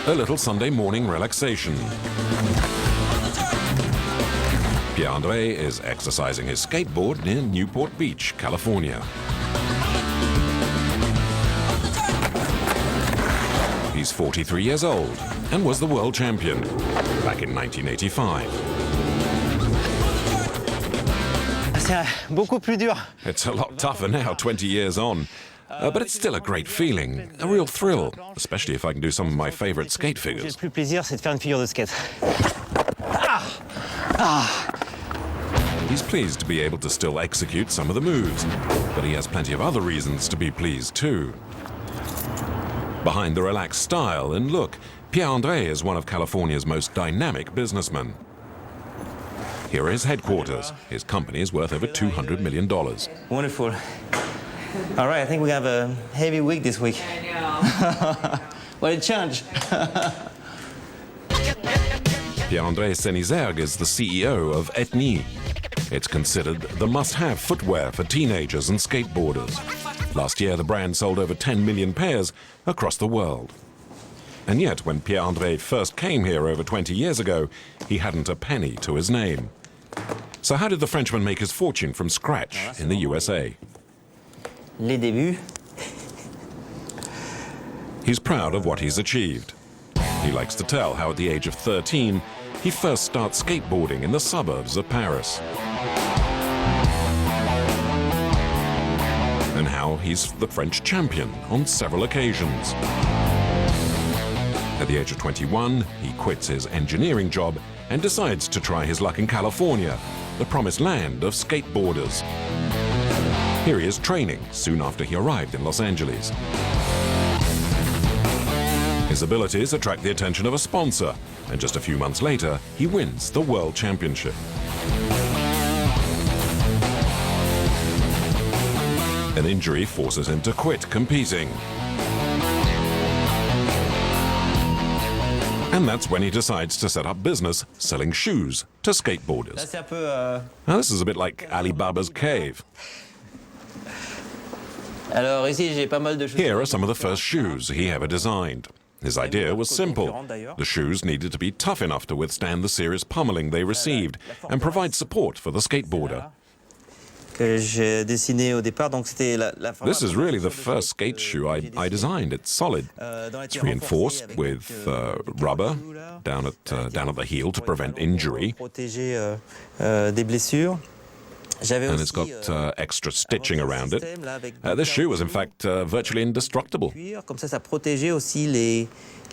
A little Sunday morning relaxation. Pierre-André is exercising his skateboard near Newport Beach, California. He's 43 years old and was the world champion back in 1985. It's a lot tougher now, 20 years on. But it's still a great feeling, a real thrill, especially if I can do some of my favorite skate figures. He's pleased to be able to still execute some of the moves, but he has plenty of other reasons to be pleased too. Behind the relaxed style and look, Pierre-André is one of California's most dynamic businessmen. Here are his headquarters. His company is worth over $200 million. Wonderful. All right, I think we have a heavy week this week. I know. What a challenge. Pierre-André Senizergues is the CEO of Etnies. It's considered the must-have footwear for teenagers and skateboarders. Last year, the brand sold over 10 million pairs across the world. And yet, when Pierre-André first came here over 20 years ago, he hadn't a penny to his name. So how did the Frenchman make his fortune from scratch in the USA? Les débuts. He's proud of what he's achieved. He likes to tell how at the age of 13, he first starts skateboarding in the suburbs of Paris. And how he's the French champion on several occasions. At the age of 21, he quits his engineering job and decides to try his luck in California, the promised land of skateboarders. Here he is training soon after he arrived in Los Angeles. His abilities attract the attention of a sponsor, and just a few months later, he wins the World Championship. An injury forces him to quit competing. And that's when he decides to set up business selling shoes to skateboarders. Now, this is a bit like Alibaba's cave. Here are some of the first shoes he ever designed. His idea was simple. The shoes needed to be tough enough to withstand the serious pummeling they received and provide support for the skateboarder. This is really the first skate shoe I designed. It's solid. It's reinforced with rubber down at the heel to prevent injury. And it's got extra stitching around it. This shoe was in fact virtually indestructible. Comme ça protégeait aussi les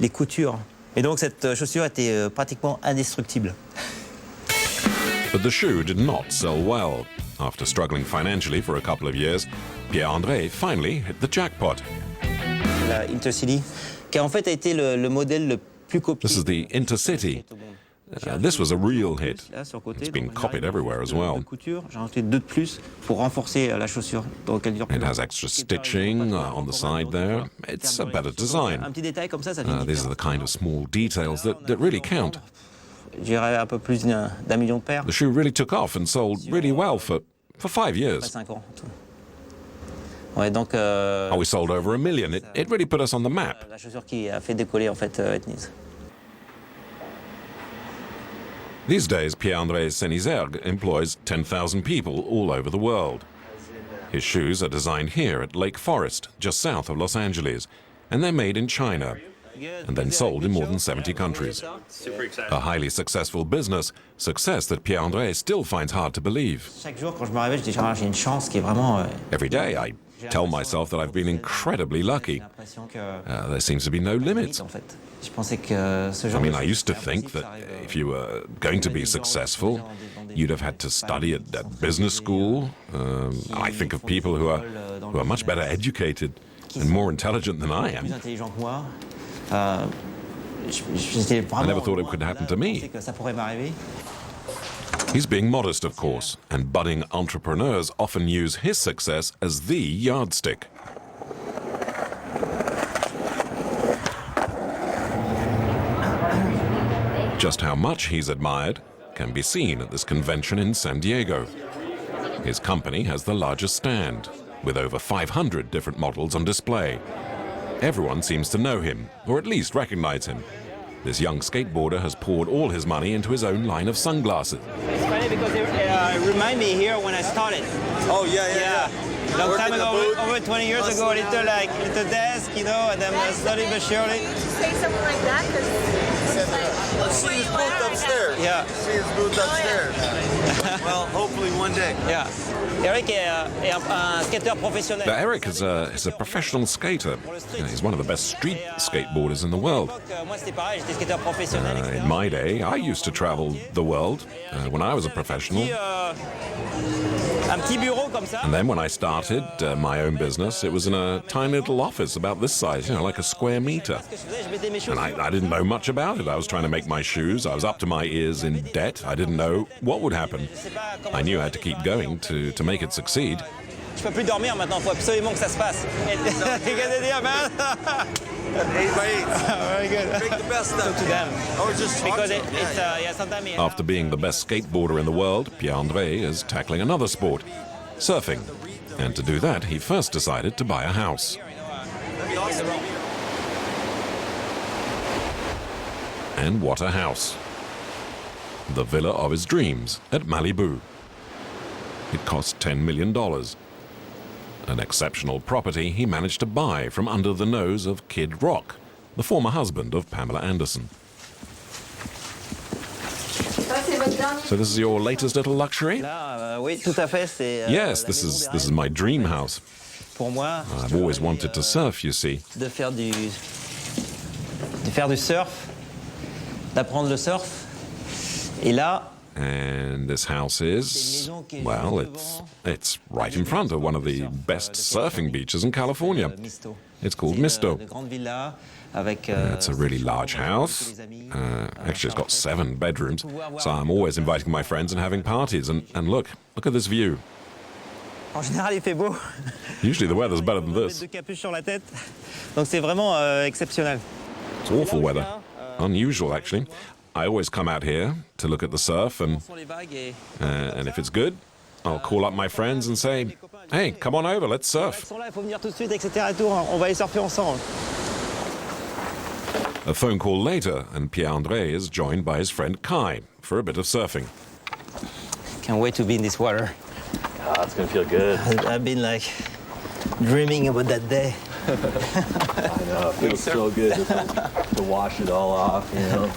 coutures. Et donc cette chaussure était pratiquement indestructible. But the shoe did not sell well. After struggling financially for a couple of years, Pierre-André finally hit the jackpot. La Intercity, qui en fait a été le modèle le plus copié. This is the Intercity. This was a real hit. It's been copied everywhere as well. It has extra stitching on the side there. It's a better design. These are the kind of small details that really count. The shoe really took off and sold really well for 5 years. Oh, we sold over 1 million. It really put us on the map. These days, Pierre-André Senizergues employs 10,000 people all over the world. His shoes are designed here at Lake Forest, just south of Los Angeles, and they're made in China, and then sold in more than 70 countries. A highly successful business, success that Pierre-André still finds hard to believe. Every day I tell myself that I've been incredibly lucky. There seems to be no limits. I mean, I used to think that if you were going to be successful, you'd have had to study at business school. I think of people who are much better educated and more intelligent than I am. I never thought it could happen to me. He's being modest, of course, and budding entrepreneurs often use his success as the yardstick. Just how much he's admired can be seen at this convention in San Diego. His company has the largest stand, with over 500 different models on display. Everyone seems to know him, or at least recognize him. This young skateboarder has poured all his money into his own line of sunglasses. It's funny because it reminds me here when I started. Oh, yeah. Long time ago, over 20 years ago, a little desk, you know, and then slowly but surely. Say something like that because See his booth upstairs. Yeah. See his booth upstairs. Well, hopefully one day. Yeah. Eric est un skateur professionnel. But Eric is a professional skater. He's one of the best street skateboarders in the world. Moi, c'était pareil, j'étais skateur professionnel, etc. In my day, I used to travel the world when I was a professional. Un petit bureau comme ça. And then when I started my own business, it was in a tiny little office about this size, you know, like a square meter. And I didn't know much about it. I was trying to make my shoes. I was up to my ears in debt. I didn't know what would happen. I knew I had to keep going to make it succeed. Je peux plus dormir maintenant, il faut absolument que ça se passe. You get the idea, man? 8 by 8. Very good. Make the best of Talk to it. them. I was just Because talking. it's, yeah, sometimes... After being the best skateboarder in the world, Pierre-André is tackling another sport, surfing. And to do that, he first decided to buy a house. And what a house. The villa of his dreams at Malibu. It cost $10 million. An exceptional property he managed to buy from under the nose of Kid Rock, the former husband of Pamela Anderson. So this is your latest little luxury? Là, oui, tout à fait. C'est, Yes, la this maison is my dream house. Pour moi, I've always wanted to surf, you see. de faire du surf, d'apprendre le surf. Et là, And this house is, well, it's right in front of one of the best surfing beaches in California. Misto. It's called Misto. De grande villa avec. It's a really large house. Actually, it's got 7 bedrooms, so I'm always inviting my friends and having parties. And look at this view. En général, il fait beau. Usually the weather's better than this. De capuche sur la tête. Donc c'est vraiment exceptionnel. It's awful weather. Unusual, actually. I always come out here to look at the surf, and Sur les vagues et if it's good, I'll call up my friends and say, hey, come on over, let's ils surf. sont là, il faut venir tout de suite, etc. Et tout. On va aller surfer ensemble. A phone call later, and Pierre-André is joined by his friend Kai for a bit of surfing. Can't wait to be in this water. Oh, it's gonna feel good. I've been like dreaming about that day. I know, it feels so good just to wash it all off, you know.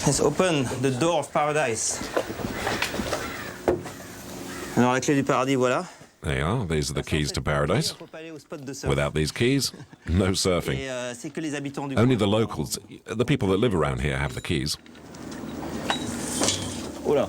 Let's open the door of paradise. Alors la clé du paradis, voilà. There you are, these are the keys to paradise. On peut pas aller au spot de surf. Without these keys, no surfing. Et c'est que les habitants du Only coin. the locals, the people that live around here, have the keys. Oula.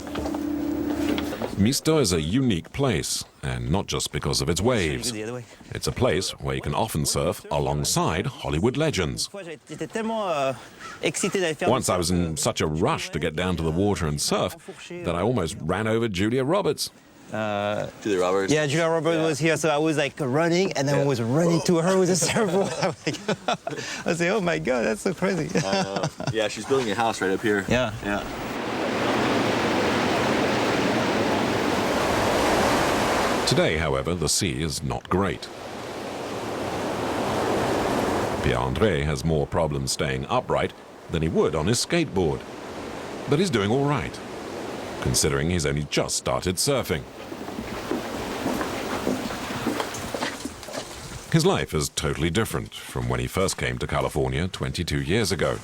Misto is a unique place, and not just because of its waves. The other way. It's a place where you can often surf alongside Hollywood legends. Une fois, j'étais tellement excité d'aller faire. Once I was in such a rush to get down to the water and surf that I almost ran over Julia Roberts. Julia Roberts. Yeah, Julia Roberts was here, so I was like running, and I was running to her with a surfboard. I was like, oh my god, that's so crazy. Yeah, she's building a house right up here. Yeah. Yeah. Today, however, the sea is not great. Pierre-André has more problems staying upright than he would on his skateboard. But he's doing all right, considering he's only just started surfing. His life is totally different from when he first came to California 22 years ago.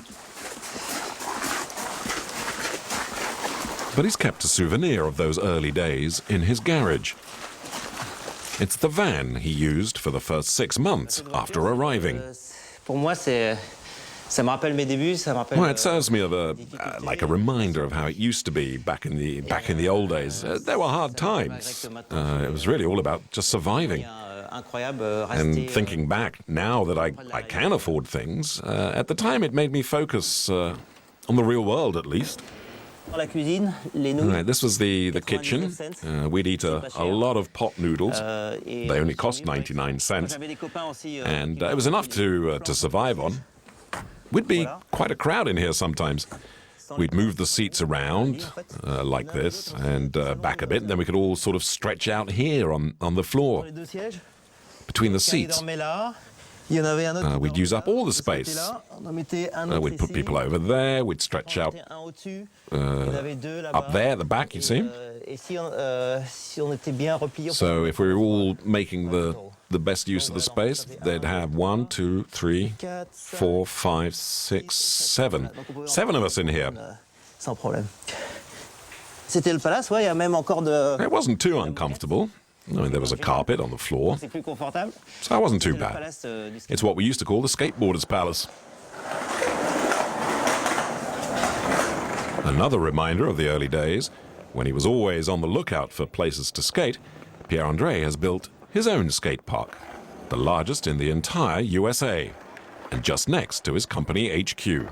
But he's kept a souvenir of those early days in his garage. It's the van he used for the first 6 months after arriving. Pour moi, ça me rappelle mes débuts, ça me rappelle. Well, it serves me of like a reminder of how it used to be back in the old days. There were hard times. It was really all about just surviving. Incroyable. And thinking back now that I can afford things, at the time it made me focus on the real world at least. La cuisine, les nouilles. Right, this was the kitchen. We'd eat a lot of pot noodles. They only cost 99 cents. J'avais des copains aussi. And it was enough to survive on. We'd be quite a crowd in here sometimes. we'd move the seats around like this and back a bit, and then we could all sort of stretch out here on the floor between the seats. We'd use up all the space. We'd put people over there, we'd stretch out up there at the back, you see. So if we were all making the best use of the space, they'd have 1, 2, 3, 4, 5, 6, 7. 7 of us in here. It wasn't too uncomfortable. I mean, there was a carpet on the floor, so it wasn't too bad. It's what we used to call the skateboarders' palace. Another reminder of the early days, when he was always on the lookout for places to skate, Pierre-André has built his own skate park, the largest in the entire USA, and just next to his company HQ.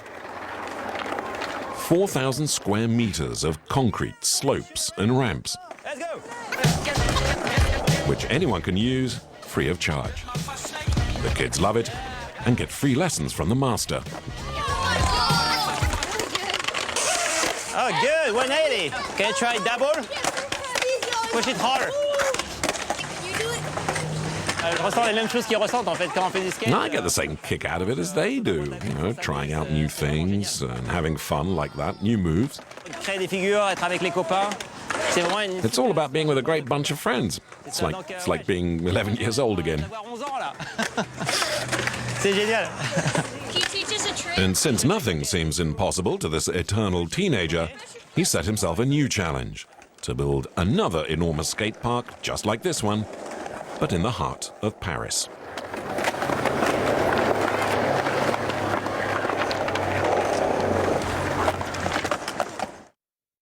4,000 square meters of concrete slopes and ramps, which anyone can use free of charge. The kids love it and get free lessons from the master. Oh, good, 180. Can you try double? Push it harder. Je ressens les mêmes choses qu'ils ressentent en fait quand on fait du skate. And I get the same kick out of it as they do, you know, trying out new things and having fun like that, new moves. Créer des figures, être avec les copains. C'est vraiment une... It's all about being with a great bunch of friends. It's like being 11 years old again. C'est génial. And since nothing seems impossible to this eternal teenager, he set himself a new challenge: to build another enormous skate park just like this one, but in the heart of Paris.